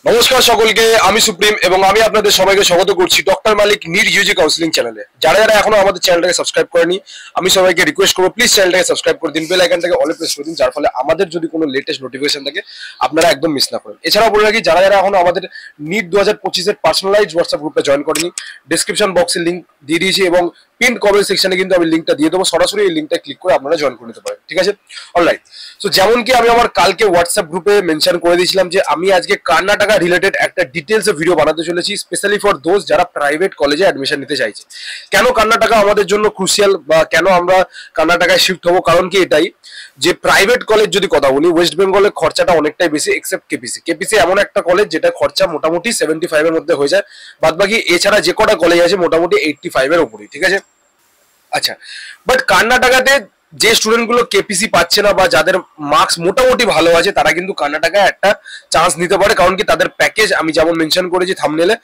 নমস্কার সকলকে, আমি সুপ্রিম এবং আমি আপনাদের সবাইকে স্বাগত করছি ডক্টর মালিক নিট ইউজি কাউন্সিলিং চ্যানেলে। যারা যারা এখনো আমাদের চ্যানেলটাকে সাবস্ক্রাইব করেনি, আমি সবাইকে রিকোয়েস্ট করবো প্লিজ চ্যানেলটাকে সাবস্ক্রাইব করে দিন, বেল আইকনটাকে অলে প্রেস করে দিন, যার ফলে আমাদের যদি কোনো লেটেস্ট নোটিফিকেশন থাকে আপনারা একদম মিস না করেন। এছাড়াও বলে রাখি, যারা যারা এখনো আমাদের নিট 2025-এর পার্সোনালাইজ হোয়াটসঅ্যাপ গ্রুপে জয়েন করেনি, ডিসক্রিপশন বক্সে লিঙ্ক দিয়ে দিয়েছি এবং পিন কমেন্ট সেকশনে কিন্তু আমি লিঙ্কটা দিয়ে দেবো, সরাসরি এই লিঙ্কটা ক্লিক করে আপনারা জয়েন করে নিতে পারেন। ঠিক আছে, অলরাইট। সো যেমন কি আমি আমার কালকে হোয়াটসঅ্যাপ গ্রুপে মেনশন করে দিয়েছিলাম যে আমি আজকে কর্ণাটকা রিলেটেড একটা ডিটেলস ভিডিও বানাতে চলেছি, স্পেশালি ফর দোজ যারা প্রাইভেট কলেজে অ্যাডমিশন নিতে চাইছে। কেন কর্ণাটকা আমাদের জন্য ক্রুশিয়াল বা কেন আমরা কর্ণাটকায় শিফট হবো, কারণ কি এটাই যে প্রাইভেট কলেজ যদি কথা বলি, ওয়েস্ট বেঙ্গলের খরচাটা অনেকটাই বেশি এক্সেপ্ট কেপিসি। কেপিসি এমন একটা কলেজ যেটা খরচা মোটামুটি 75-এর মধ্যে হয়ে যায়, বাদ বাকি এছাড়া যে কটা কলেজ আছে মোটামুটি 85-এর উপরেই। ঠিক আছে, আচ্ছা। বাট কর্ণাটকাতে যে স্টুডেন্ট গুলো কেপিসি পাচ্ছে না বা যাদের মার্কস মোটামুটি ভালো আছে, তারা কিন্তু কর্ণাটকায় একটা চান্স নিতে পারে, কারণ কি তাদের প্যাকেজ আমি যেমন মেনশন করেছি থাম্বনেলে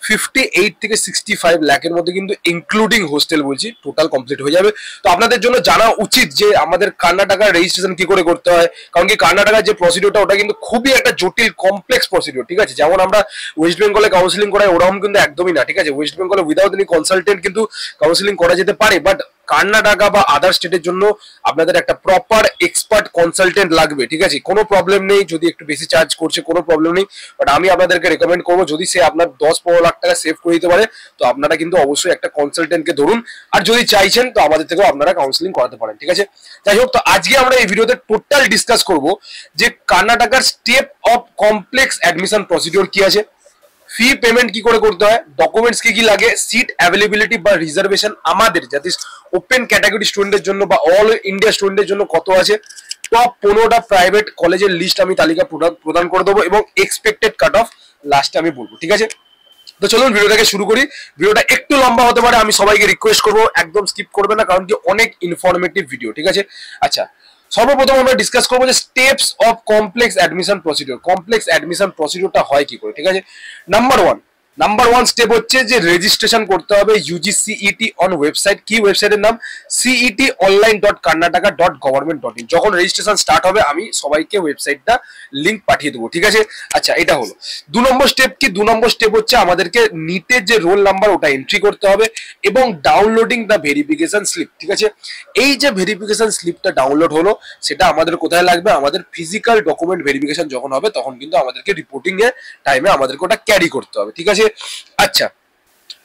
58 থেকে 65 লাখের মধ্যে কিন্তু ইনক্লুডিং হোস্টেল বলছি টোটাল কমপ্লিট হয়ে যাবে। তো আপনাদের জন্য জানা উচিত যে আমাদের কর্ণাটকার রেজিস্ট্রেশন কি করে করতে হয়, কারণ কি কর্ণাটকার যে প্রসিডিওরটা ওটা কিন্তু খুবই একটা জটিল কমপ্লেক্স প্রসিডিওর। ঠিক আছে, যেমন আমরা ওয়েস্ট বেঙ্গলে কাউন্সিলিং করাই ওরকম কিন্তু একদমই না। ঠিক আছে, ওয়েস্ট বেঙ্গলে উইদাউট এনি কনসালটেন্ট কিন্তু কাউন্সিলিং করা যেতে পারে, বাট কর্ণাটকা বা আদার স্টেটের জন্য আপনাদের একটা প্রপার এক্সপার্ট কনসালটেন্ট লাগবে। ঠিক আছে, কোনো প্রবলেম নেই যদি একটু বেশি চার্জ করছে, কোনো প্রবলেম নেই, বাট আমি আপনাদেরকে রেকমেন্ড করবো যদি সে আপনার 10-15 লাখ টাকা সেভ করে দিতে পারে, তো আপনারা কিন্তু অবশ্যই একটা কনসালটেন্টকে ধরুন। আর যদি চাইছেন তো আমাদের থেকেও আপনারা কাউন্সিলিং করাতে পারেন। ঠিক আছে, যাই হোক, তো আজকে আমরা এই ভিডিওতে টোটাল ডিসকাস করব যে কর্ণাটকার step of complex admission procedure কি আছে, ফি পেমেন্ট কি করে করতে হয়, ডকুমেন্টস কি কি লাগে, সিট অ্যাভেলেবিলিটি বা রিজার্ভেশন আমাদের যাতে ওপেন ক্যাটাগরি স্টুডেন্টের জন্য বা অল ইন্ডিয়া স্টুডেন্টের জন্য কত আছে, টপ 15টা প্রাইভেট কলেজের লিস্ট আমি তালিকা প্রদান করে দেবো এবং এক্সপেক্টেড কাট অফ লাস্টে আমি বলবো। ঠিক আছে, তো চলুন ভিডিওটাকে শুরু করি। ভিডিওটা একটু লম্বা হতে পারে, আমি সবাইকে রিকোয়েস্ট করবো একদম স্কিপ করবে না, কারণ কি অনেক ইনফরমেটিভ ভিডিও। ঠিক আছে, আচ্ছা। সর্বপ্রথম আমরা ডিসকাস করবো যে steps of complex admission procedure. Complex admission প্রসিডিওরটা হয় কি করে। ঠিক আছে, নাম্বার ওয়ান স্টেপ হচ্ছে যে রেজিস্ট্রেশন করতে হবে ইউজিসিইটি অন ওয়েবসাইট। কি ওয়েবসাইটের নাম? cet.online.karnataka.government.in। যখন রেজিস্ট্রেশন স্টার্ট হবে আমি সবাইকে ওয়েবসাইটটা লিংক পাঠিয়ে দেবো। ঠিক আছে, আচ্ছা, এটা হলো 2 নম্বর স্টেপ। কি 2 নম্বর স্টেপ হচ্ছে আমাদেরকে নিটের যে রোল নাম্বার ওটা এন্ট্রি করতে হবে এবং ডাউনলোডিং দ্য ভেরিফিকেশন স্লিপ। ঠিক আছে, এই যে ভেরিফিকেশন স্লিপটা ডাউনলোড হলো সেটা আমাদের কোথায় লাগবে, আমাদের ফিজিক্যাল ডকুমেন্ট ভেরিফিকেশন যখন হবে তখন কিন্তু আমাদেরকে রিপোর্টিং এর টাইমে আমাদেরকে ওটা ক্যারি করতে হবে। ঠিক আছে, আচ্ছা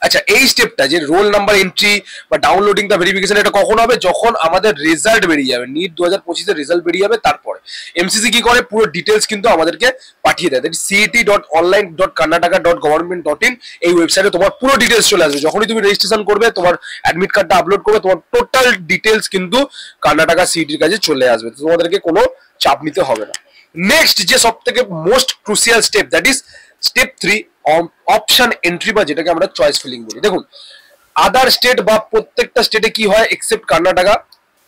আচ্ছা, এই স্টেপটা যে রোল নাম্বার এন্ট্রি বা ডাউনলোডিং দা ভেরিফিকেশন, এটা কখন হবে? যখন আমাদের রেজাল্ট বেরিয়ে যাবে, নিট 2025-এর রেজাল্ট বেরিয়ে যাবে, তারপরে এমসিসি কি করে পুরো ডিটেলস কিন্তু আমাদেরকে পাঠিয়ে দেয়। cet.online.karnataka.government.in এই ওয়েবসাইটে তোমার পুরো ডিটেলস চলে আসবে। যখনই তুমি রেজিস্ট্রেশন করবে, তোমার অ্যাডমিট কার্ডটা আপলোড করবে, তোমার টোটাল ডিটেলস কিন্তু কর্ণাটকা সিইটির কাছে চলে আসবে, তোমাদেরকে কোনো চাপ নিতে হবে না। নেক্সট যে সব থেকে most crucial step, that is step 3, option entry বা যেটাকে আমরা চয়েস ফিলিং বলি। দেখুন, আদার স্টেট বা প্রত্যেকটা স্টেটে কি হয় এক্সেপ্ট কর্ণাটকা,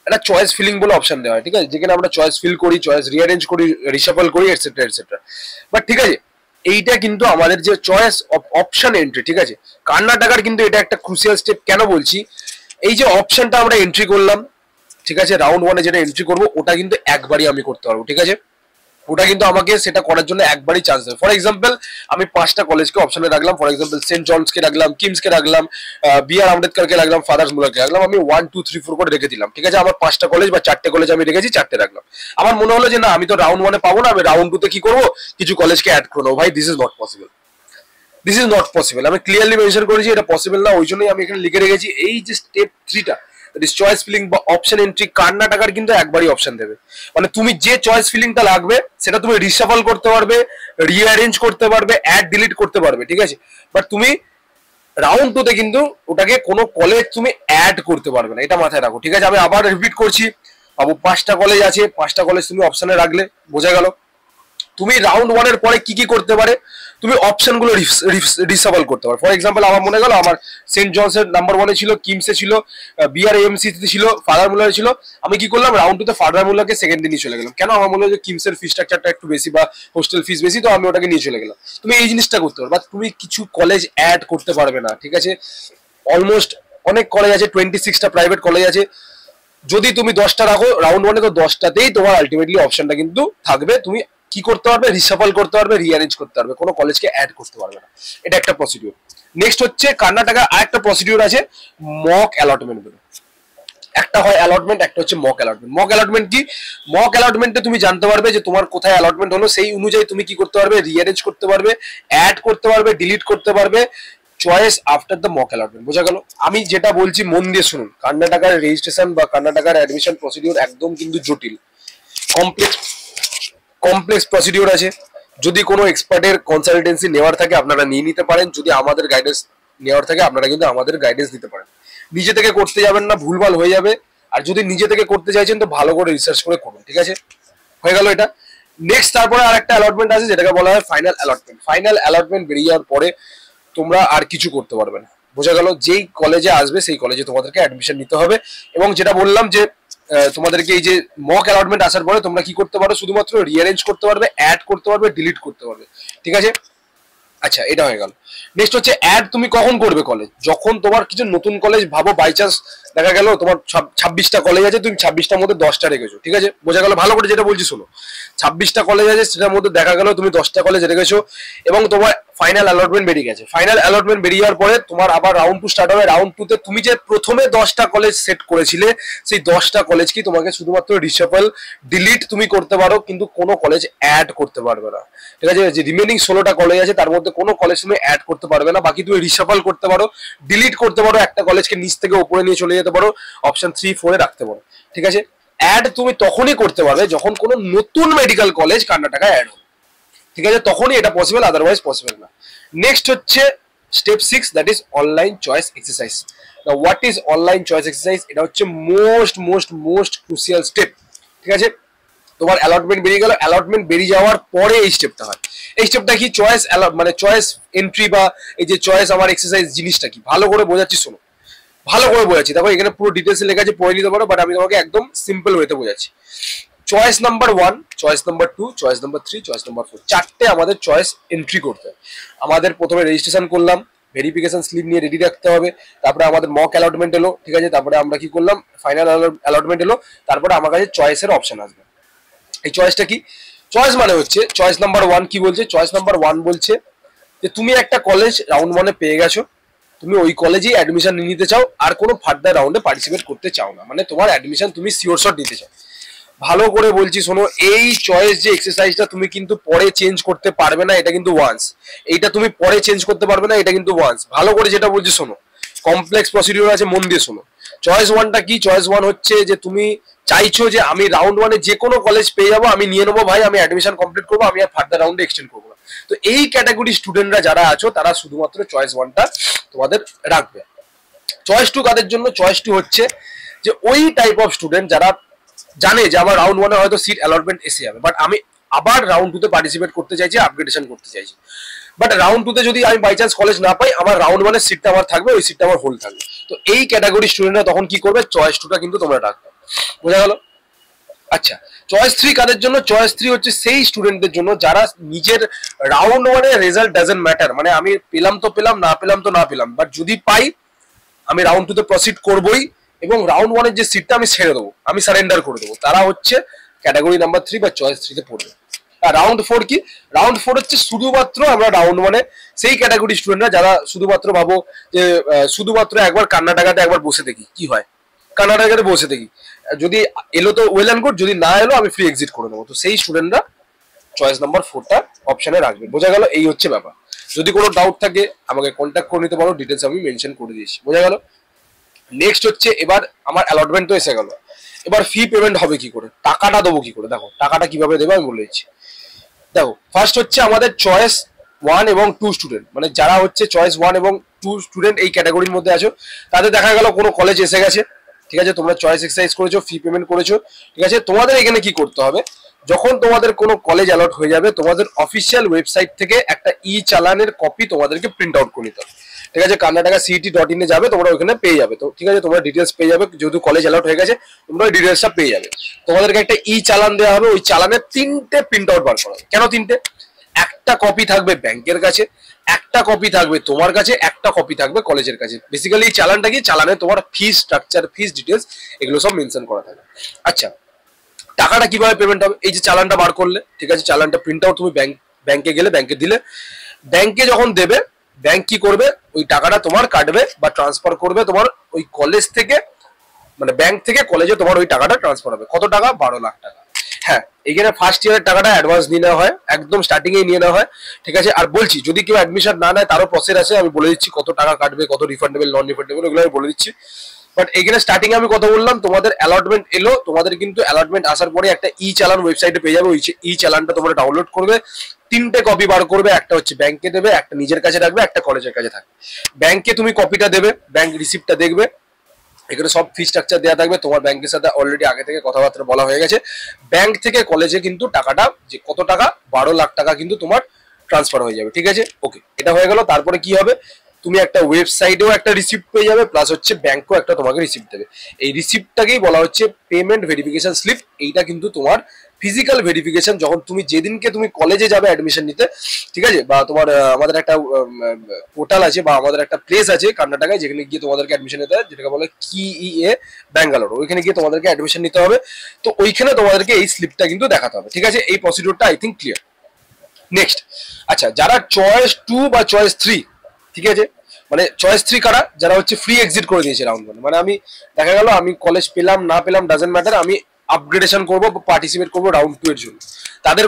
একটা চয়েস ফিলিং বলে অপশন দেওয়া হয়। ঠিক আছে, যেখানে আমরা চয়েস ফিল করি, চয়েস রিঅ্যারেঞ্জ করি, রিশাফল করি, এটসেট্রা এটসেট্রা। বাট ঠিক আছে, এইটা কিন্তু আমাদের যে চয়েস অপশন এন্ট্রি, ঠিক আছে, কর্ণাটকার কিন্তু এটা একটা ক্রুশিয়াল স্টেপ। কেন বলছি, এই যে অপশনটা আমরা এন্ট্রি করলাম, ঠিক আছে, রাউন্ড 1-এ যেটা এন্ট্রি করবো ওটা কিন্তু একবারই আমি করতে পারবো। ঠিক আছে, ওটা কিন্তু আমাকে সেটা করার জন্য একবারই চান্স দেবে। ফর এক্সাম্পল আমি 5টা কলেজকে অপশনে রাখলাম, ফর এক্সাম্পল সেন্ট জনসকে রাখলাম, কিমসকে রাখলাম, বি.আর. আম্বেদকরকে রাখলাম, ফাদার্স মুলারকে রাখলাম, আমি 1 2 3 4 করে রেখে দিলাম। ঠিক আছে, আমার 5টা কলেজ বা 4টে কলেজ আমি রেখেছি, 4টে রাখলাম। আমার মনে হলো যে না, আমি তো রাউন্ড 1-এ পাবো না, আমি রাউন্ড 2-তে কি করবো, কিছু কলেজকে অ্যাড করে নেবো। ভাই, দিস ইজ নট পসিবল। আমি ক্লিয়ারলি মেনশন করেছি এটা পসিবল না, ওই জন্যই আমি এখানে লিখে রেখেছি এই যে স্টেপ 3টা, চয়েস ফিলিং বা অপশন এন্ট্রি, কর্ণাটকার কিন্তু একবারই অপশন দেবে। মানে তুমি যে চয়েস ফিলিংটা লাগবে সেটা তুমি রিশাফল করতে পারবে, রিঅ্যারেঞ্জ করতে পারবে, অ্যাড ডিলিট করতে পারবে। ঠিক আছে, বাট তুমি রাউন্ড 2-তে কিন্তু ওটাকে কোনো কলেজ তুমি অ্যাড করতে পারবে না, এটা মাথায় রাখো। ঠিক আছে, আমি আবার রিপিট করছি, বাবু 5টা কলেজ আছে, 5টা কলেজ তুমি অপশনে রাখলে, বোঝা গেল। তুমি রাউন্ড 1-এর পরে কি কি করতে পারে, তুমি অপশনগুলো রিসাবল করতে পারো। ফর এক্সাম্পল আমার মনে গেল আমার সেন্ট জনসের নাম্বার 1-এ ছিল, কিমসে ছিল, বি.আর. এম.সি ছিল, ফাদার মুলারে ছিল। আমি কি করলাম, রাউন্ড 2-তে ফাদার মুলারকে সেকেন্ডে নিয়ে চলে গেলাম। কেন? আমার মনে হয় যে কিমসের ফি স্ট্রাকচারটা একটু বেশি বা হোস্টেল ফিস বেশি, তো আমি ওটাকে নিয়ে চলে গেলাম। তুমি এই জিনিসটা করতে পারো, বা তুমি কিছু কলেজ অ্যাড করতে পারবে না। ঠিক আছে, অলমোস্ট অনেক কলেজ আছে, 26টা প্রাইভেট কলেজ আছে, যদি তুমি 10টা রাখো রাউন্ড 1-এ, তো 10টাতেই তোমার আলটিমেটলি অপশনটা কিন্তু থাকবে, তুমি কি করতে পারবে, রিসাফল করতে পারবে, রিঅ্যারেঞ্জ করতে পারবে, কোনো কলেজকে অ্যাড করতে পারবে না। এটা একটা প্রসিডিউর। নেক্সট হচ্ছে কর্ণাটকা আরেকটা প্রসিডিউর আছে, মক অ্যালটমেন্ট বলে। একটা হয় অ্যালটমেন্ট, একটা হচ্ছে মক অ্যালটমেন্ট। মক অ্যালটমেন্ট কি? মক অ্যালটমেন্টে তুমি জানতে পারবে যে তোমার কোথায় অ্যালটমেন্ট হলো, সেই অনুযায়ী তুমি কি করতে পারবে, রিঅ্যারেঞ্জ করতে পারবে, অ্যাড করতে পারবে, ডিলিট করতে পারবে, choice after the mock allotment. বোঝা গেল? আমি যেটা বলছি মন দিয়ে শুনুন, কর্ণাটকার রেজিস্ট্রেশন বা কর্ণাটকার অ্যাডমিশন প্রসিডিউর একদম কিন্তু জটিল, কমপ্লেক্স কমপ্লেক্স প্রসিডিউর আছে। যদি কোনো এক্সপার্টের কনসালটেন্সি নেওয়ার থাকে আপনারা নিয়ে নিতে পারেন, যদি আমাদের গাইডেন্স নেওয়ার থাকে আপনারা কিন্তু আমাদের গাইডেন্স নিতে পারেন। নিজে থেকে করতে যাবেন না, ভুলভাল হয়ে যাবে। আর যদি নিজে থেকে করতে চাইছেন তো ভালো করে রিসার্চ করে করুন, ঠিক আছে? হয়ে গেল এটা। নেক্সট তারপরে আর একটা অ্যালটমেন্ট আছে যেটাকে বলা হয় ফাইনাল অ্যালটমেন্ট। ফাইনাল অ্যালটমেন্ট বেরিয়ে যাওয়ার পরে তোমরা আর কিছু করতে পারবে না। বোঝা গেল? যেই কলেজে আসবে সেই কলেজে তোমাদেরকে অ্যাডমিশন নিতে হবে। এবং যেটা বললাম যে তোমাদেরকে এই যে মক অ্যালটমেন্ট আসার পরে তোমরা কি করতে পারো, শুধুমাত্র রিঅ্যারেঞ্জ করতে পারবে, অ্যাড করতে পারবে, ডিলিট করতে পারবে, ঠিক আছে? আচ্ছা, এটা হয়ে গেল। নেক্সট হচ্ছে অ্যাড তুমি কখন করবে কলেজ, যখন তোমার কিছু নতুন কলেজ, ভাবো বাই চান্স দেখা গেল তোমার 26টা কলেজ আছে, তুমি 26টার মধ্যে 10টা রেখেছো, ঠিক আছে? বোঝা গেল? ভালো করে যেটা বলছি শোনো, 26টা কলেজ আছে, সেটার মধ্যে দেখা গেল তুমি 10টা কলেজ রেখেছো এবং তোমার ফাইনাল অ্যালটমেন্ট বেরিয়ে গেছে। ফাইনাল অ্যালটমেন্ট বেরিয়ে যাওয়ার পরে তোমার আবার রাউন্ড 2 স্টার্ট হবে। রাউন্ড 2 তে তুমি যে প্রথমে 10টা কলেজ সেট করেছিলে, সেই 10টা কলেজ কি তোমাকে শুধুমাত্র রিসাফল, ডিলিট তুমি করতে পারো, কিন্তু কোনো কলেজ অ্যাড করতে পারবে না, ঠিক আছে? যে রিমেনিং 16টা কলেজ আছে তার মধ্যে কোনো কলেজ তুমি অ্যাড করতে পারবে না। বাকি তুমি রিসাফল করতে পারো, ডিলিট করতে পারো, একটা কলেজকে নিচ থেকে উপরে নিয়ে চলে যেতে পারো, অপশন 3, 4 এ রাখতে পারো, ঠিক আছে? অ্যাড তুমি তখনই করতে পারবে যখন কোনো নতুন মেডিকেল কলেজ কর্ণাটকায় অ্যাড হবে, ঠিক আছে? তখনই এটা পসিবল, আদারওয়াইজ পসিবল না। নেক্সট হচ্ছে step 6, that is online choice exercise. What is online choice exercise? এটা হচ্ছে মোস্ট ক্রুশিয়াল স্টেপ, ঠিক আছে? তোমার অ্যালটমেন্ট বেরিয়ে গেল, অ্যালটমেন্ট বেরিয়ে যাওয়ার পরে এই স্টেপটা হয়। এই স্টেপটা কি? চয়েস মানে চয়েস এন্ট্রি বা এই যে চয়েস আমার এক্সারসাইজ জিনিসটা কি, ভালো করে বোঝাচ্ছি, শোনো, ভালো করে বোঝাচ্ছি। দেখো এখানে পুরো ডিটেলসে লেখা আছে, পড়ে নিতে পারো, বাট আমি তোমাকে একদম সিম্পল ওয়েতে বোঝাচ্ছি। Choice number 1, choice number 2, choice number 3, choice number 4, চারটে আমাদের চয়েস এন্ট্রি করতে হয়। আমাদের প্রথমে রেজিস্ট্রেশন করলাম, ভেরিফিকেশন স্লিপ নিয়ে রেডি রাখতে হবে, তারপরে আমাদের মক অ্যালটমেন্ট এলো, ঠিক আছে? তারপরে আমরা কি করলাম, ফাইনাল অ্যালটমেন্ট এলো, তারপরে আমার কাছে চয়েসের অপশন আসবে। এই চয়েসটা কি? চয়েস মানে হচ্ছে চয়েস নাম্বার 1 কি বলছে? চয়েস নাম্বার 1 বলছে যে তুমি একটা কলেজ রাউন্ড 1 এ পেয়ে গেছো, তুমি ওই কলেজেই অ্যাডমিশন নিয়ে নিতে চাও, আর কোনো ফার্দার রাউন্ডে পার্টিসিপেট করতে চাও না, মানে তোমার অ্যাডমিশন তুমি শিওর শট নিতে চাও। ভালো করে বলছি শোনো, এই চয়েস যে এক্সারসাইজটা তুমি কিন্তু পরে চেঞ্জ করতে পারবে না, এটা কিন্তু ওয়ান্স। এইটা তুমি পরে চেঞ্জ করতে পারবে না, এটা কিন্তু ওয়ান্স। ভালো করে যেটা বলছি শোনো, কমপ্লেক্স প্রসিডিউর আছে, মন দিয়ে শোনো। চয়েস 1টা কি? চয়েস 1 হচ্ছে যে তুমি চাইছো যে আমি রাউন্ড 1 এ যে কোনো কলেজ পেয়ে যাবো, আমি নিয়ে নেবো ভাই, আমি অ্যাডমিশন কমপ্লিট করবো, আমি আর ফার্দার রাউন্ডে এক্সটেন্ড করবো না। তো এই ক্যাটাগরি স্টুডেন্টরা যারা আছো তারা শুধুমাত্র চয়েস 1টা তোমাদের রাখবে। চয়েস 2 কাদের জন্য? চয়েস 2 হচ্ছে যে ওই টাইপ অফ স্টুডেন্ট যারা জানে যে আমার রাউন্ড 1 এ হয়তো সিট অ্যালটমেন্ট এসে যাবে, বাট আমি আবার রাউন্ড 2 তে পার্টিসিপেট করতে চাইছি, আপগ্রেডেশন করতে চাইছি, বাট রাউন্ড 2 তে যদি আমি বাই চান্স কলেজ না পাই, আমার রাউন্ড 1 এর সিটটা আমার থাকবে, ওই সিটটা আমার হোল্ড থাকবে। তো এই ক্যাটাগরি স্টুডেন্টরা তখন কি করবে? চয়েস 2টা কিন্তু তোমরা রাখবে। বোঝা গেল? আচ্ছা, চয়েস 3 কাদের জন্য? চয়েস 3 হচ্ছে সেই স্টুডেন্টদের জন্য যারা নিজের রাউন্ড 1 এর রেজাল্ট ডাজন্ট ম্যাটার, মানে আমি পেলাম তো পেলাম, না পেলাম তো না পেলাম, বাট যদি পাই আমি রাউন্ড 2 তে প্রসিড করবোই, এবং রাউন্ড 1 এর যে সিটটা আমি ছেড়ে দেবো, আমি সারেন্ডার করে দেবো। তারা হচ্ছে ক্যাটাগরি নাম্বার 3 বা চয়েস 3 তে পড়বে। আর রাউন্ড 4 কি? রাউন্ড 4 হচ্ছে শুধুমাত্র আমরা রাউন্ড 1 এ সেই ক্যাটাগরি স্টুডেন্টরা যারা শুধুমাত্র ভাবো যে শুধুমাত্র একবার কর্ণাটকাতে একবার বসে দেখি কি হয়, কর্ণাটকাতে বসে দেখি, যদি এলো তো ওয়েল অ্যান্ড গুড, যদি না এলো আমি ফ্রি এক্সিট করে দেবো। তো সেই স্টুডেন্টরা চয়েস নাম্বার 4টা অপশনে রাখবে। বোঝা গেল? এই হচ্ছে ব্যাপার। যদি কোনো ডাউট থাকে আমাকে কন্ট্যাক্ট করে নিতে পারো, ডিটেলস আমি মেনশন করে দিয়েছি। বোঝা গেল? নেক্সট হচ্ছে এবার আমার অ্যালটমেন্ট তো এসে গেল, এবার ফি পেমেন্ট হবে কি করে, টাকাটা দেবো কি করে? দেখো টাকাটা কিভাবে দেবো আমি বলে দিচ্ছি। দেখো ফার্স্ট হচ্ছে আমাদের চয়েস 1 এবং 2 স্টুডেন্ট, মানে যারা হচ্ছে চয়েস 1 এবং 2 স্টুডেন্ট এই ক্যাটাগরির মধ্যে আছো, তাদের দেখা গেল কোনো কলেজ এসে গেছে, ঠিক আছে? তোমরা চয়েস এক্সারসাইজ করেছো, ফি পেমেন্ট করেছো, ঠিক আছে? তোমাদের এখানে কি করতে হবে, যখন তোমাদের কোনো কলেজ অ্যালট হয়ে যাবে, তোমাদের অফিসিয়াল ওয়েবসাইট থেকে একটা চালানের কপি তোমাদেরকে প্রিন্ট আউট করে নিতে হবে, ঠিক আছে? কর্ণাটকা CET.in এ যাবে, তোমরা ওখানে পেয়ে যাবে। তো ঠিক আছে, তোমরা ডিটেলস পেয়ে যাবে, যেহেতু কলেজ অ্যালট হয়ে গেছে তোমরা ওই ডিটেলসটা পেয়ে যাবে। তোমাদেরকে একটা চালান দেওয়া হবে, ওই চালানের 3টে প্রিন্ট আউট বার করা হবে। কেন 3টে? একটা কপি থাকবে ব্যাংকের কাছে, একটা কপি থাকবে তোমার কাছে, একটা কপি থাকবে কলেজের কাছে। বেসিক্যালি এই চালানটা কি? চালানে তোমার ফিস স্ট্রাকচার, ফিস ডিটেলস এগুলো সব মেনশন করা থাকে। আচ্ছা, টাকাটা কিভাবে পেমেন্ট হবে? এই যে চালানটা বার করলে, ঠিক আছে, চালানটা প্রিন্ট আউট তুমি ব্যাংকে গেলে ব্যাংকে দিলে, ব্যাংকে যখন দেবে ব্যাংক কি করবে, ওই টাকাটা তোমার কাটবে বা ট্রান্সফার করবে তোমার ওই কলেজ থেকে, মানে ব্যাংক থেকে কলেজে তোমার ওই টাকাটা ট্রান্সফার হবে। কত টাকা? 12 লাখ টাকা। হ্যাঁ, এইখানে ফার্স্ট ইয়ারের টাকাটা অ্যাডভান্স নিয়ে নেওয়া হয়, একদম স্টার্টিং এ নিয়ে নেওয়া হয়, ঠিক আছে। আর বলছি যদি কেউ অ্যাডমিশন না নেয় তারও প্রসেস আছে, আমি বলে দিচ্ছি কত টাকা কাটবে, কত রিফান্ডেবল নন রিফান্ডেবল ওগুলো আমি বলে দিচ্ছি। বাট এখানে স্টার্টিং এ আমি কথা বললাম, তোমাদের অ্যালটমেন্ট এলো, তোমাদের কিন্তু অ্যালটমেন্ট আসার পরে একটা ই চালান ওয়েবসাইটে পেয়ে যাবে, ওই ই চালানটা তোমরা ডাউনলোড করবে, 3টে কপি বার করবে, একটা হচ্ছে ব্যাংকে দেবে, একটা নিজের কাছে রাখবে, একটা কলেজের কাছে থাকবে। ব্যাংকে তুমি কপিটা দেবে, ব্যাংক রিসিপ্টটা দেখবে, এখানে সব ফি স্ট্রাকচার দেওয়া থাকবে, তোমার ব্যাংকের সাথে অলরেডি আগে থেকে কথাবার্তা বলা হয়ে গেছে। ব্যাংক থেকে কলেজে কিন্তু টাকাটা যে কত টাকা, 12 লাখ টাকা কিন্তু তোমার ট্রান্সফার হয়ে যাবে, ঠিক আছে। ওকে, এটা হয়ে গেল। তারপরে কি হবে, তুমি একটা ওয়েবসাইটেও একটা রিসিপ্ট পেয়ে যাবে, প্লাস হচ্ছে ব্যাংকও একটা তোমাকে রিসিপ্ট দেবে। এই রিসিপ্টটাকেই বলা হচ্ছে পেমেন্ট ভেরিফিকেশন স্লিপ। এইটা কিন্তু তোমার ফিজিক্যাল ভেরিফিকেশন, যখন তুমি যেদিনকে তুমি কলেজে যাবে অ্যাডমিশন নিতে, ঠিক আছে, বা তোমার আমাদের একটা পোর্টাল আছে বা আমাদের একটা প্লেস আছে কর্ণাটকায়, যেখানে গিয়ে তোমাদেরকে অ্যাডমিশন নিতে হয়, যেটাকে বলে কিইএ ব্যাঙ্গালোর, ওইখানে গিয়ে তোমাদেরকে অ্যাডমিশন নিতে হবে। তো ওইখানে তোমাদেরকে এই স্লিপটা কিন্তু দেখাতে হবে, ঠিক আছে। এই প্রসিডিউরটা আই থিঙ্ক ক্লিয়ার। নেক্সট, আচ্ছা, যারা চয়েস 2 বা চয়েস 3, ঠিক আছে, মানে চয়েস 3 কারা, যারা হচ্ছে ফ্রি এক্সিট করে দিয়েছে রাউন্ড 1, মানে আমি দেখা গেল আমি কলেজ পেলাম না পেলাম ডাজেন্ট ম্যাটার, আমি আপগ্রেডেশন করবো, পার্টিসিপেট করবো রাউন্ড 2 এর জন্য। তাদের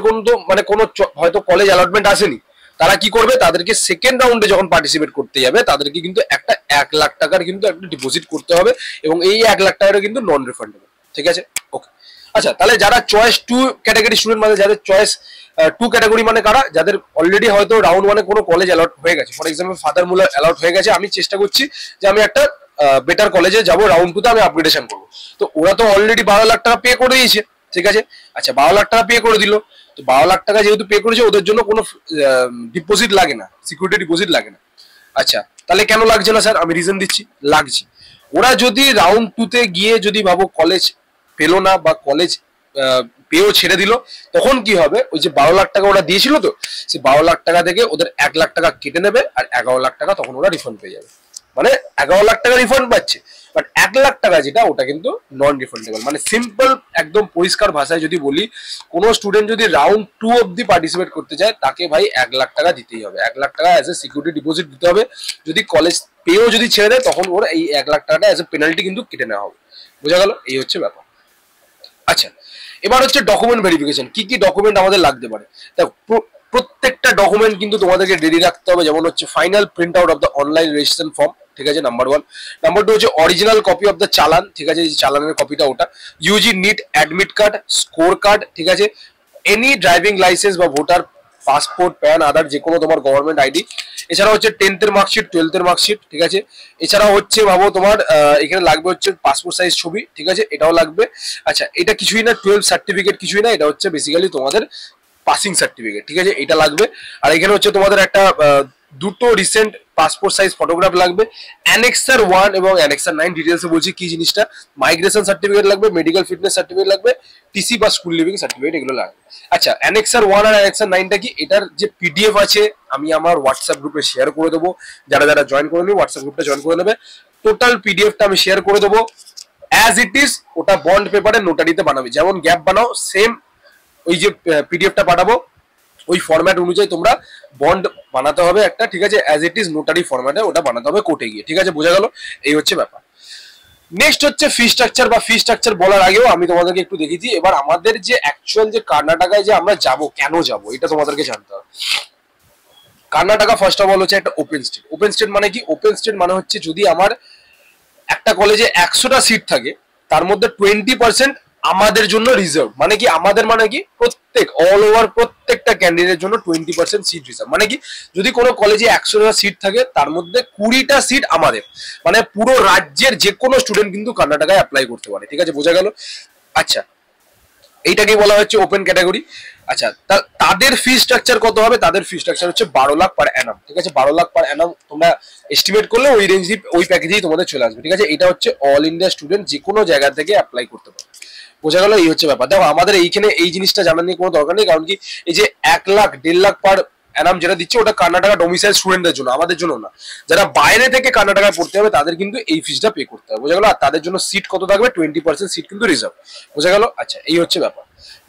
মানে কোনো হয়তো কলেজ অ্যালটমেন্ট আসেনি, তারা কি করবে, তাদেরকে সেকেন্ড রাউন্ডে যখন পার্টিসিপেট করতে যাবে তাদেরকে কিন্তু একটা 1 লাখ টাকার কিন্তু একটা ডিপোজিট করতে হবে, এবং এই 1 লাখ টাকাটা কিন্তু নন রিফান্ডেবল, ঠিক আছে। ওকে, আচ্ছা, তাহলে যারা চয়েস 2 ক্যাটাগরি স্টুডেন্ট, মানে যাদের চয়েস 2 ক্যাটাগরি মানে কারা, যাদের অলরেডি হয়তো রাউন্ড 1 কোনো কলেজ অ্যালট হয়ে গেছে, for example Father Muller allot হয়ে গেছে, আমি চেষ্টা করছি যে আমি একটা বেটার কলেজে যাবো, রাউন্ড 2 তে আমি আপগ্রেডেশন করবো। তো ওরা তো অলরেডি 12 লাখ টাকা পে করে দিয়েছে, ঠিক আছে। আচ্ছা, 12 লাখ টাকা পে করে দিল, তো 12 লাখ টাকা যেহেতু পে করেছে, ওদের জন্য কোনো ডিপোজিট লাগে না, সিকিউরিটি ডিপোজিট লাগে না। আচ্ছা, তাহলে কেন লাগছে না স্যার? আমি রিজন দিচ্ছি, লাগছে। ওরা যদি রাউন্ড 2 তে গিয়ে যদি ভাবো কলেজ পেলো না বা কলেজ পেয়েও ছেড়ে দিল, তখন কি হবে, ওই যে 12 লাখ টাকা ওরা দিয়েছিল, তো সেই 12 লাখ টাকা থেকে ওদের 1 লাখ টাকা কেটে নেবে, আর 11 লাখ টাকা তখন ওরা রিফান্ড পেয়ে যাবে। মানে 11 লাখ টাকা রিফান্ড পাচ্ছে, বাট 1 লাখ টাকা যেটা, ওটা কিন্তু নন রিফান্ডেবল। মানে সিম্পল একদম পরিষ্কার ভাষায় যদি বলি, কোনো স্টুডেন্ট যদি রাউন্ড 2 অব্দি পার্টিসিপেট করতে চায়, তাকে ভাই 1 লাখ টাকা দিতেই হবে, 1 লাখ টাকা অ্যাজ এ সিকিউরিটি ডিপোজিট দিতে হবে। যদি কলেজ পেয়েও যদি ছেড়ে দেয়, তখন ওরা এই 1 লাখ টাকাটা অ্যাজ এ পেনাল্টি কিন্তু কেটে নেওয়া হবে। বোঝা গেল? এই হচ্ছে ব্যাপার। আচ্ছা, এবার হচ্ছে ডকুমেন্ট ভেরিফিকেশন। কি কি ডকুমেন্ট আমাদের লাগতে পারে? দেখো, প্রত্যেকটা ডকুমেন্ট কিন্তু তোমাদেরকে রেডি রাখতে হবে, যেমন হচ্ছে final print out of the online registration form, ঠিক আছে, নাম্বার 1। নাম্বার 2 হচ্ছে অরিজিনাল কপি অফ দ্য চালান, ঠিক আছে, এই চালানের কপিটা ওটা। UG NEET admit card, score card, ঠিক আছে, এনি ড্রাইভিং লাইসেন্স বা ভোটার পাসপোর্ট, প্যান, আধার, যে কোনো তোমার গভর্নমেন্ট আইডি। এছাড়া হচ্ছে 10th এর মার্কশিট, 12th এর মার্কশিট, ঠিক আছে। এছাড়া হচ্ছে ভাবো তোমার এখানে লাগবে হচ্ছে পাসপোর্ট সাইজ ছবি, ঠিক আছে, এটাও লাগবে। আচ্ছা, এটা কিছুই না, 12 সার্টিফিকেট কিছুই না, এটা হচ্ছে বেসিক্যালি তোমাদের পাসিং সার্টিফিকেট, ঠিক আছে, এটা লাগবে। আর এখানে হচ্ছে তোমাদের একটা দুটো রিসেন্ট পাসপোর্ট সাইজ ফটোগ্রাফ লাগবে। অ্যানেক্সার 1 এবং অ্যানেক্সার 9 ডিটেলসে বলছি কি জিনিসটা, মাইগ্রেশন সার্টিফিকেট লাগবে, মেডিকেল ফিটনেস সার্টিফিকেট লাগবে, টিসি বা স্কুল লিভিং সার্টিফিকেট, এগুলো লাগবে। আচ্ছা, অ্যানেক্সার 1 আর অ্যানেক্সার 9টা কি, এটার যে পিডিএফ আছে আমি আমার হোয়াটসঅ্যাপ গ্রুপে শেয়ার করে দেবো, যারা যারা জয়েন করে নেবে হোয়াটসঅ্যাপ গ্রুপটা জয়েন করে নেবে। টোটাল পিডিএফটা আমি শেয়ার করে দেবো অ্যাজ ইট ইজ, ওটা বন্ড পেপারে নোটারিতে বানাবে, যেমন গ্যাপ বানাও সেম ওই যে পিডিএফটা পাঠাবো ওই ফরম্যাট অনুযায়ী তোমরা বন্ড বানাতে হবে একটা, ঠিক আছে, অ্যাজ ইট ইজ নোটারি ফরম্যাটে ওটা বানাতে হবে কোর্টে গিয়ে, ঠিক আছে, বোঝা গেল? এই হচ্ছে ব্যাপার। নেক্সট হচ্ছে ফি স্ট্রাকচার, বা ফি স্ট্রাকচার বলার আগেও আমি তোমাদেরকে একটু দেখিয়েছি, এবার আমাদের যে অ্যাকচুয়াল যে কর্ণাটকায় যে আমরা যাব, কেন যাব, এটা তোমাদেরকে জানতে হবে। কর্ণাটকা ফার্স্ট অফ অল হচ্ছে একটা ওপেন স্টেট। ওপেন স্টেট মানে কি? ওপেন স্টেট মানে হচ্ছে যদি আমার একটা কলেজে 100টা সিট থাকে, তার মধ্যে 20% আমাদের জন্য রিজার্ভ। মানে কি আমাদের, মানে কি প্রত্যেক অল ওভার প্রত্যেকটা ক্যান্ডিডেটের জন্য 20% সিট রিজার্ভ। মানে কি, যদি কোনো কলেজে 100টা সিট থাকে, তার মধ্যে 20টা সিট আমাদের, মানে পুরো রাজ্যের যে কোনো স্টুডেন্ট কিন্তু কর্ণাটকায় অ্যাপ্লাই করতে পারে, ঠিক আছে, বোঝা গেল? আচ্ছা, এইটাকে বলা হচ্ছে ওপেন ক্যাটাগরি। আচ্ছা, তাদের ফি স্ট্রাকচার কত হবে? তাদের ফি স্ট্রাকচার হচ্ছে 12 লাখ পার অ্যানাম, ঠিক আছে, 12 লাখ পার অ্যানাম তোমরা এস্টিমেট করলে ওই রেঞ্জ ওই প্যাকেজেই তোমাদের চলে আসবে, ঠিক আছে। এটা হচ্ছে অল ইন্ডিয়া স্টুডেন্ট যে কোনো জায়গা থেকে অ্যাপ্লাই করতে পারে, বোঝা গেল? এই হচ্ছে ব্যাপার। দেখো, আমাদের এইখানে এই জিনিসটা জানার নিয়ে কোনো দরকার নেই, কারণ কি এই যে 1 লাখ 1.5 লাখ পার অ্যানাম যেটা দিচ্ছে ওটা কর্ণাটকা ডোমিসাইল স্টুডেন্টদের জন্য, আমাদের জন্য না। যারা বাইরে থেকে কর্ণাটকায় পড়তে হবে তাদের কিন্তু এই ফিসটা পে করতে হবে, বোঝা গেল। আর তাদের জন্য সিট কত থাকবে, 20% সিট কিন্তু রিজার্ভ, বোঝা গেল। আচ্ছা, এই হচ্ছে ব্যাপার।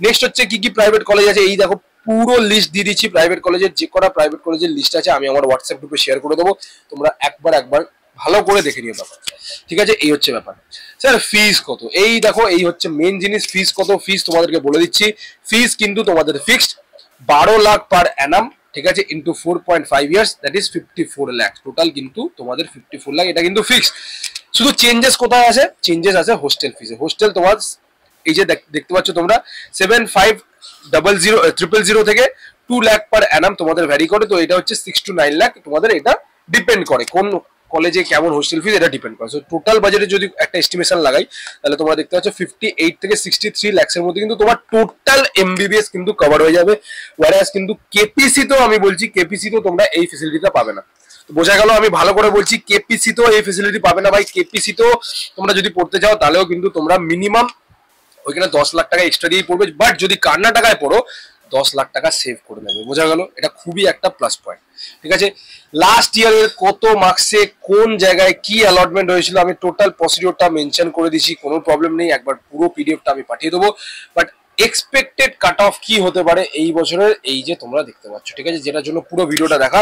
নেক্সট হচ্ছে কি কি প্রাইভেট কলেজ আছে, এই দেখো পুরো লিস্ট দিয়ে দিচ্ছি প্রাইভেট কলেজের, যে কটা প্রাইভেট কলেজের লিস্ট আছে আমি আমার হোয়াটসঅ্যাপ গ্রুপে শেয়ার করে দেবো, তোমরা একবার ভালো করে দেখে নিও ব্যাপার, ঠিক আছে। এই হচ্ছে ব্যাপার। স্যার ফিস কত, এই দেখো এই হচ্ছে মেন জিনিস, ফিস কত, ফিস তোমাদেরকে বলে দিচ্ছি। ফিস কিন্তু তোমাদের ফিক্সড 12 লাখ পার অ্যানাম, ঠিক আছে, into 4.5 years, that is 54 lakh total, কিন্তু তোমাদের 54 লাখ, এটা কিন্তু ফিক্সড। শুধু চেঞ্জেস কোথায় আছে, চেঞ্জেস আছে হোস্টেল ফিসে। হোস্টেল তোমার এই যে দেখতে পাচ্ছ তোমরা 7500 থেকে 2 লাখ পার অ্যানাম তোমাদের ভ্যারি করে, তো এটা হচ্ছে 6 to 9 লাখ তোমাদের, এটা ডিপেন্ড করে কোন কলেজে কেমন হোস্টেল ফিস, এটা ডিপেন্ড করে। সো টোটাল বাজেটে যদি একটা এস্টিমেশন লাগাই তাহলে তোমরা দেখতে পাচ্ছ 58 থেকে 63 লাখের মধ্যে কিন্তু তোমার টোটাল এমবিবিএস কিন্তু কভার হয়ে যাবে। ওয়ারাস কিন্তু কেপিসি তো আমি বলছি, কেপিসি তো তোমরা এই ফেসিলিটিটা পাবে না, বোঝা গেল। আমি ভালো করে বলছি, কেপিসি তো এই ফেসিলিটি পাবে না ভাই। কেপিসি তো তোমরা যদি পড়তে চাও তাহলেও কিন্তু তোমরা মিনিমাম ওইখানে 10 লাখ টাকা এক্সট্রা দিয়ে পড়বে, বাট যদি কর্ণাটকায় পড়ো 10 লাখ টাকা সেভ করে নেবে, বোঝা গেল। এটা খুবই একটা প্লাস পয়েন্ট, ঠিক আছে। লাস্ট ইয়ারের কত মার্কসে কোন জায়গায় কি অ্যালটমেন্ট হয়েছিল আমি টোটাল প্রসিডিওরটা মেনশন করে দিছি, কোনো প্রবলেম নেই, একবার পুরো পিডিএফটা আমি পাঠিয়ে দেবো। বাট এক্সপেক্টেড কাট অফ কি হতে পারে এই বছরের, এই যে তোমরা দেখতে পাচ্ছ, ঠিক আছে, যেটার জন্য পুরো ভিডিওটা দেখা।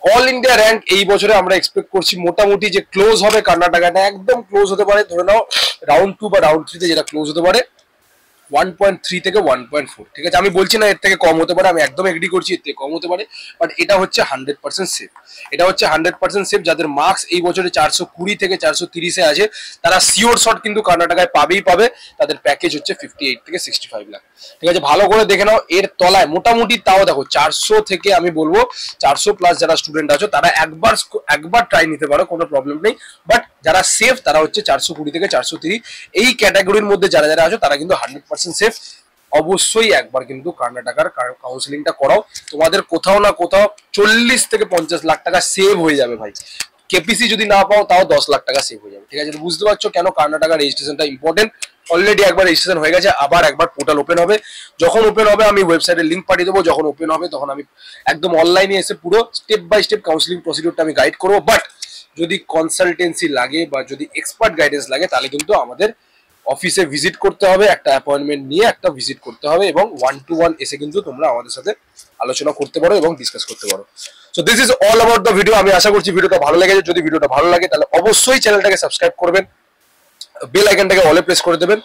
অল ইন্ডিয়া র্যাঙ্ক এই বছরে আমরা এক্সপেক্ট করছি মোটামুটি যে ক্লোজ হবে কর্ণাটকাটা, একদম ক্লোজ হতে পারে, ধরে নাও রাউন্ড 2 বা রাউন্ড 3 তে যেটা ক্লোজ হতে পারে 1.3 থেকে 1.4, ঠিক আছে। আমি বলছি না এর থেকে কম হতে পারে, আমি একদম এগ্রি করছি এর থেকে কম হতে পারে, বাট এটা হচ্ছে 100% সেফ, এটা হচ্ছে 100% সেফ। যাদের মার্কস এই বছরে 420 থেকে 430 আছে তারা সিওর শট কিন্তু কর্ণাটকায় পাবেই পাবে। তাদের প্যাকেজ হচ্ছে 58 থেকে 65 লাখ, ঠিক আছে। ভালো করে দেখে নাও, এর তলায় মোটামুটি তাও দেখো 400 থেকে আমি বলবো 400 প্লাস যারা স্টুডেন্ট আছো তারা একবার ট্রাই নিতে পারো, কোনো প্রবলেম নেই। বাট যারা সেফ তারা হচ্ছে 420 থেকে 430, এই ক্যাটাগরির মধ্যে যারা যারা আছো তারা কিন্তু 100% সেফ। অবশ্যই একবার কিন্তু কর্ণাটকার কাউন্সিলিংটা করাও, তোমাদের কোথাও না কোথাও 40 থেকে 50 লাখ টাকা সেভ হয়ে যাবে ভাই। কেপিসি যদি না পাও তাও 10 লাখ টাকা সেভ হয়ে যাবে, ঠিক আছে। বুঝতে পারছো কেন কর্ণাটকার রেজিস্ট্রেশনটা ইম্পর্টেন্ট। অলরেডি একবার রেজিস্ট্রেশন হয়ে গেছে, আবার একবার পোর্টাল ওপেন হবে। যখন ওপেন হবে আমি ওয়েবসাইটের লিঙ্ক পাঠিয়ে দেবো, যখন ওপেন হবে তখন আমি একদম অনলাইনে এসে পুরো স্টেপ বাই স্টেপ কাউন্সিলিং প্রসিডিউরটা আমি গাইড করবো। বাট যদি কনসালটেন্সি লাগে বা যদি এক্সপার্ট গাইডেন্স লাগে তাহলে কিন্তু আমাদের অফিসে ভিজিট করতে হবে, একটা অ্যাপয়েন্টমেন্ট নিয়ে একটা ভিজিট করতে হবে, এবং 1-to-1 এসে কিন্তু তোমরা আমাদের সাথে আলোচনা করতে পারো এবং ডিসকাস করতে পারো। So this is all about the video. আমি আশা করছি ভিডিওটা ভালো লেগেছে। যদি ভিডিওটা ভালো লাগে তাহলে অবশ্যই চ্যানেলটাকে সাবস্ক্রাইব করবেন, বেল আইকনটাকে অলে প্রেস করে দেবেন।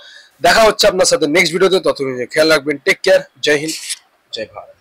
দেখা হচ্ছে আপনার সাথে নেক্সট ভিডিওতে, ততদিন খেয়াল রাখবেন। টেক কেয়ার, জয় হিন্দ, জয় ভারত।